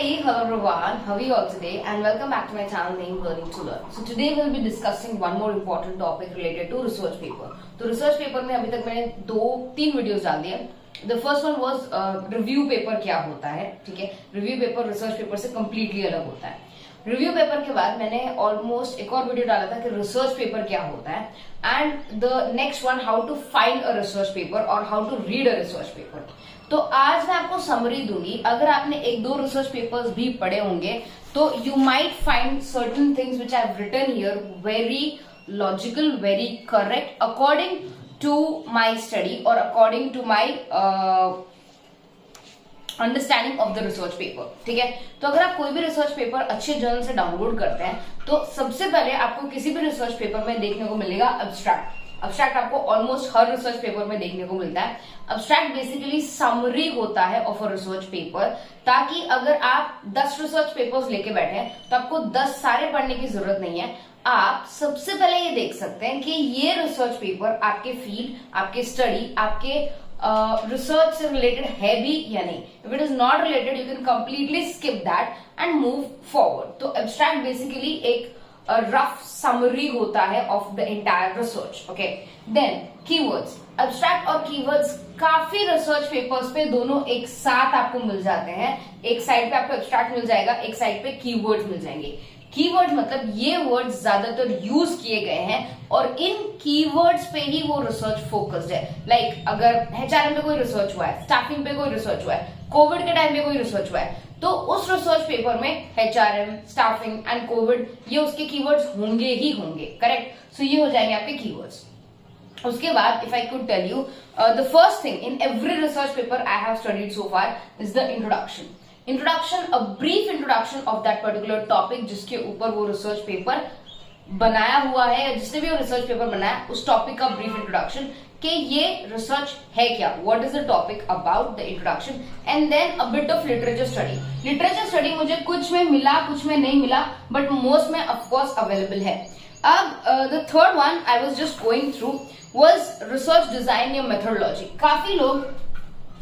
Hey, hello everyone, how are you all today and welcome back to my channel named Learning to Learn. So today we'll be discussing one more important topic related to research paper. तो research paper में अभी तक मैंने 2-3 videos डाल दिए. The first one was review paper क्या होता है, ठीक है. Review paper research paper से completely अलग होता है. रिव्यू पेपर के बाद मैंने ऑलमोस्ट एक और वीडियो डाला था कि रिसर्च पेपर क्या होता है and the next one how to find a research paper और how to read a research paper. तो आज मैं आपको समरी दूंगी. अगर आपने एक दो रिसर्च पेपर्स भी पढ़े होंगे तो you might find certain things which I have written here very logical, very correct according to my study और according to my understanding of the research paper. ठीक है, तो अगर आप कोई भी रिसर्च पेपर अच्छे जर्नल से डाउनलोड करते हैं तो सबसे पहले आपको किसी भी रिसर्च पेपर में देखने को मिलेगा एब्स्ट्रैक्ट. एब्स्ट्रैक्ट आपको ऑलमोस्ट हर रिसर्च पेपर में देखने को मिलता है. एब्स्ट्रैक्ट बेसिकली समरी होता है ऑफ अ रिसर्च पेपर, ताकि अगर आप 10 रिसर्च पेपर्स लेके बैठे हैं तो आपको 10 सारे पढ़ने की जरूरत नहीं है. आप सबसे पहले ये देख सकते हैं कि ये रिसर्च पेपर आपके फील्ड, आपके स्टडी, आपके रिसर्च से रिलेटेड है भी या नहीं. If it is not related you can completely skip that and move forward. तो एब्स्ट्रैक्ट बेसिकली एक रफ समरी होता है of the entire research. Okay, then keywords. Abstract और कीवर्ड्स काफी रिसर्च पेपर्स पे दोनों एक साथ आपको मिल जाते हैं. एक साइड पे आपको एब्स्ट्रैक्ट मिल जाएगा, एक साइड पे कीवर्ड्स मिल जाएंगे. कीवर्ड मतलब ये वर्ड्स ज्यादातर यूज किए गए हैं और इन कीवर्ड्स पे ही वो रिसर्च फोकस्ड है. लाइक अगर एचआरएम पे कोई रिसर्च हुआ है, स्टाफिंग पे कोई रिसर्च हुआ है, कोविड के टाइम पे कोई रिसर्च हुआ है, तो उस रिसर्च पेपर में एचआरएम, स्टाफिंग एंड कोविड ये उसके कीवर्ड्स होंगे ही होंगे. करेक्ट. सो ये हो जाएंगे आपके कीवर्ड्स. उसके बाद if I could tell you the first thing in every research paper I have studied so far is the introduction. Introduction, a brief introduction of that particular topic जिसके ऊपर वो रिसर्च पेपर बनाया हुआ है या जिसने भी वो रिसर्च पेपर बनाया उस टॉपिक का ब्रीफ इंट्रोडक्शन कि ये रिसर्च है क्या, what is the topic about the introduction. And then a bit of literature study. Literature study मुझे कुछ में मिला, कुछ में नहीं मिला, बट मोस्ट में ऑफकोर्स अवेलेबल है. अब the third one I was just going through was research design या मेथोडोलॉजी. काफी लोग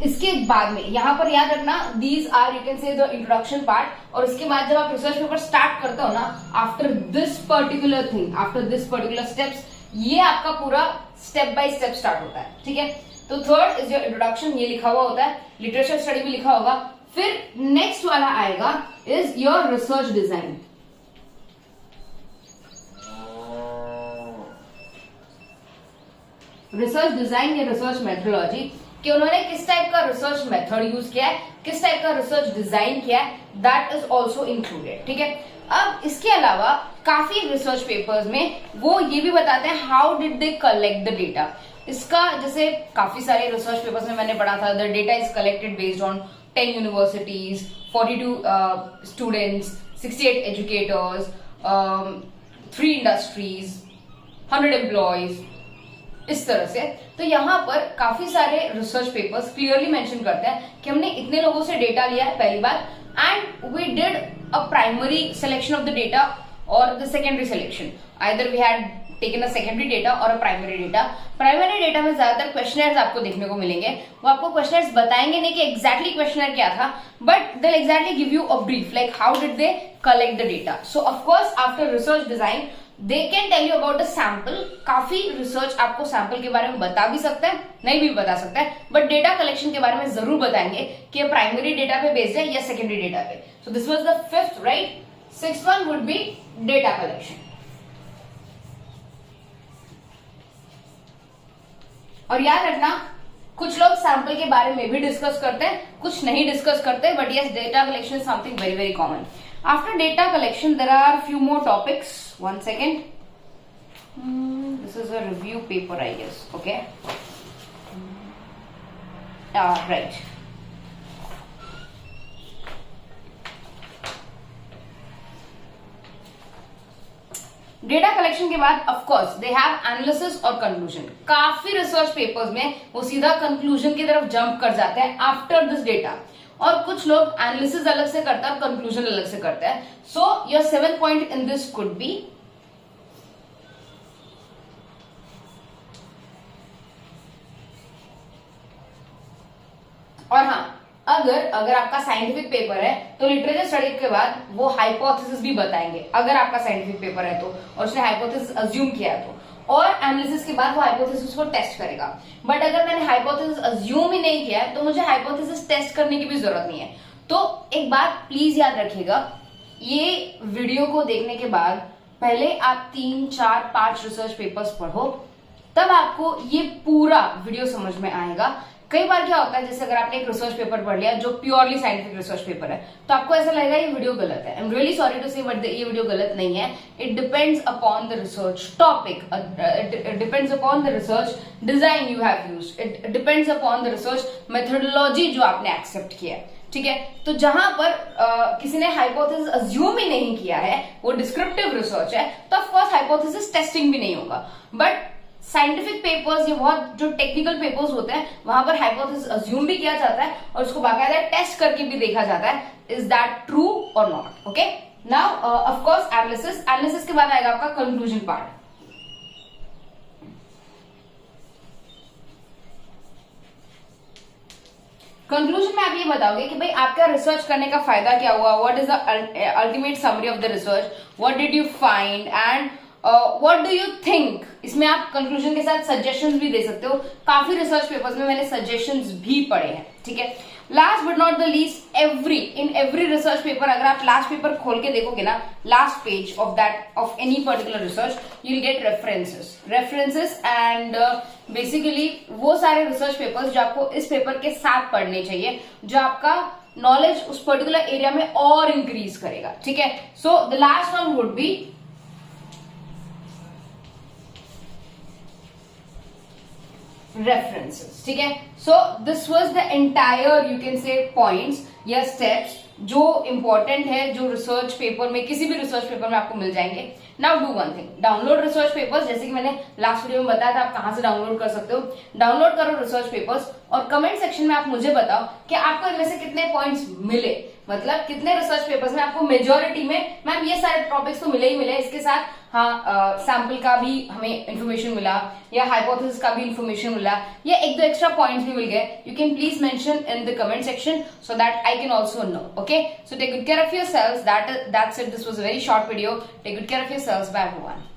इसके बाद में यहां पर याद रखना these are you can say the introduction part, और उसके बाद जब आप रिसर्च पेपर स्टार्ट करते हो ना, after this particular thing, after this particular steps, ये आपका पूरा स्टेप बाय स्टेप स्टार्ट होता है. ठीक है, तो थर्ड इज योर इंट्रोडक्शन, ये लिखा हुआ होता है. लिटरेचर स्टडी भी लिखा होगा. फिर नेक्स्ट वाला आएगा is your research design. Research design या रिसर्च मेथोडोलॉजी कि उन्होंने किस टाइप का रिसर्च मेथड यूज किया है, किस टाइप का रिसर्च डिजाइन किया है, दैट इज ऑल्सो इंक्लूडेड. ठीक है, अब इसके अलावा काफी रिसर्च पेपर्स में वो ये भी बताते हैं how did they collect the data. इसका जैसे काफी सारे रिसर्च पेपर्स में मैंने पढ़ा था, the data is collected based on 10 universities, 42 students, 68 educators, 3 industries, 100 employees, इस तरह से. तो यहाँ पर काफी सारे रिसर्च पेपर्स क्लियरली मेंशन करते हैं कि हमने इतने लोगों से डेटा लिया है पहली बार and we did a primary selection of the data और the secondary selection. Either we had taken a secondary data और a primary data. Primary data में ज्यादातर क्वेश्चनर्स आपको देखने को मिलेंगे. वो आपको क्वेश्चनर्स बताएंगे नहीं कि एग्जैक्टली क्वेश्चनर क्या था, but they will exactly give you a brief like how did they collect the data. So of course after research design they can tell you about a sample. काफी रिसर्च आपको sample के बारे में बता भी सकता है, नहीं भी बता सकता है, बट डेटा कलेक्शन के बारे में जरूर बताएंगे कि प्राइमरी डेटा पे बेस्ड है या सेकेंडरी डेटा पे. So this was the fifth, right. Sixth one would be data collection. और याद रखना कुछ लोग सैंपल के बारे में भी डिस्कस करते हैं, कुछ नहीं डिस्कस करते, but yes data collection is something very very common. After data collection, there are few more topics. One second. This is a review paper, I guess. Okay. Right. Data collection के बाद of course they have analysis और conclusion. काफी research papers में वो सीधा conclusion की तरफ jump कर जाते हैं आफ्टर दिस डेटा, और कुछ लोग एनालिसिस अलग से करते हैं और कंक्लूजन अलग से करते हैं. So your 7th point in this could be और हाँ, अगर आपका साइंटिफिक पेपर है तो लिटरेचर स्टडी के बाद वो हाइपोथेसिस भी बताएंगे, अगर आपका साइंटिफिक पेपर है तो, और उसने हाइपोथेसिस अज्यूम किया है तो, और एनालिसिस के बाद वो हाइपोथेसिस को टेस्ट करेगा। बट अगर मैंने हाइपोथेसिस अज्यूम ही नहीं किया है तो मुझे हाइपोथेसिस टेस्ट करने की भी जरूरत नहीं है। तो एक बात प्लीज याद रखिएगा, ये वीडियो को देखने के बाद पहले आप 3, 4, 5 रिसर्च पेपर्स पढ़ो, तब आपको ये पूरा वीडियो समझ में आएगा। कई बार क्या होता है, जैसे अगर आपने एक रिसर्च पेपर पढ़ लिया जो प्योरली साइंटिफिक रिसर्च पेपर है, तो आपको ऐसा लगेगा ये वीडियो गलत है। I am really sorry to say, but ये वीडियो गलत नहीं है। It depends upon the research topic, it depends upon the research design you have used, it depends upon the research methodology जो आपने एक्सेप्ट किया है, ठीक है। तो जहां पर किसी ने हाइपोथेसिस अज्यूम ही नहीं किया है, वो डिस्क्रिप्टिव रिसर्च है, तो ऑफ कोर्स हाइपोथेसिस टेस्टिंग भी नहीं होगा। बट साइंटिफिक पेपर्स, ये बहुत जो टेक्निकल पेपर्स होते हैं, वहां पर हाइपोथेसिस अज्यूम भी किया जाता है और उसको बाकायदा टेस्ट करके भी देखा जाता है, इज दैट ट्रू और not. Okay, now of course analysis के बाद आएगा आपका कंक्लूजन पार्ट। कंक्लूजन में आप ये बताओगे कि भाई आपका रिसर्च करने का फायदा क्या हुआ, what is the ultimate summary of the research, what did you find and what do you think. इसमें आप कंक्लूजन के साथ सजेशंस भी दे सकते हो। काफी रिसर्च पेपर्स में मैंने सजेशंस भी पढ़े हैं, ठीक है। Last but not the least, in every research paper, अगर आप लास्ट पेपर खोल के देखोगे ना, last page of any particular research, you will get references and basically वो सारे रिसर्च पेपर्स जो आपको इस पेपर के साथ पढ़ने चाहिए, जो आपका नॉलेज उस पर्टिकुलर एरिया में और इंक्रीज करेगा, ठीक है। So the last one would be references, ठीक है। So this was the entire you can से पॉइंट्स या स्टेप्स जो इंपॉर्टेंट है, जो रिसर्च पेपर में, किसी भी रिसर्च पेपर में आपको मिल जाएंगे। Now do one thing, download research papers. जैसे कि मैंने लास्ट वीडियो में बताया था आप कहां से डाउनलोड कर सकते हो। डाउनलोड करो रिसर्च पेपर्स और कमेंट सेक्शन में आप मुझे बताओ कि आपको इनमें से कितने पॉइंट्स मिले, मतलब कितने रिसर्च पेपर्स में आपको मेजोरिटी में, मैम ये सारे टॉपिक्स तो मिले ही मिले, इसके साथ हाँ सैंपल का भी हमें इंफॉर्मेशन मिला या हाइपोथेसिस का भी इंफॉर्मेशन मिला या 1-2 एक्स्ट्रा पॉइंट्स भी मिल गए। You can please mention in the comment section so that I can also know. Okay, so take good care of yourselves. That's it. This was a very short video. Take good care of yourselves. Bye everyone.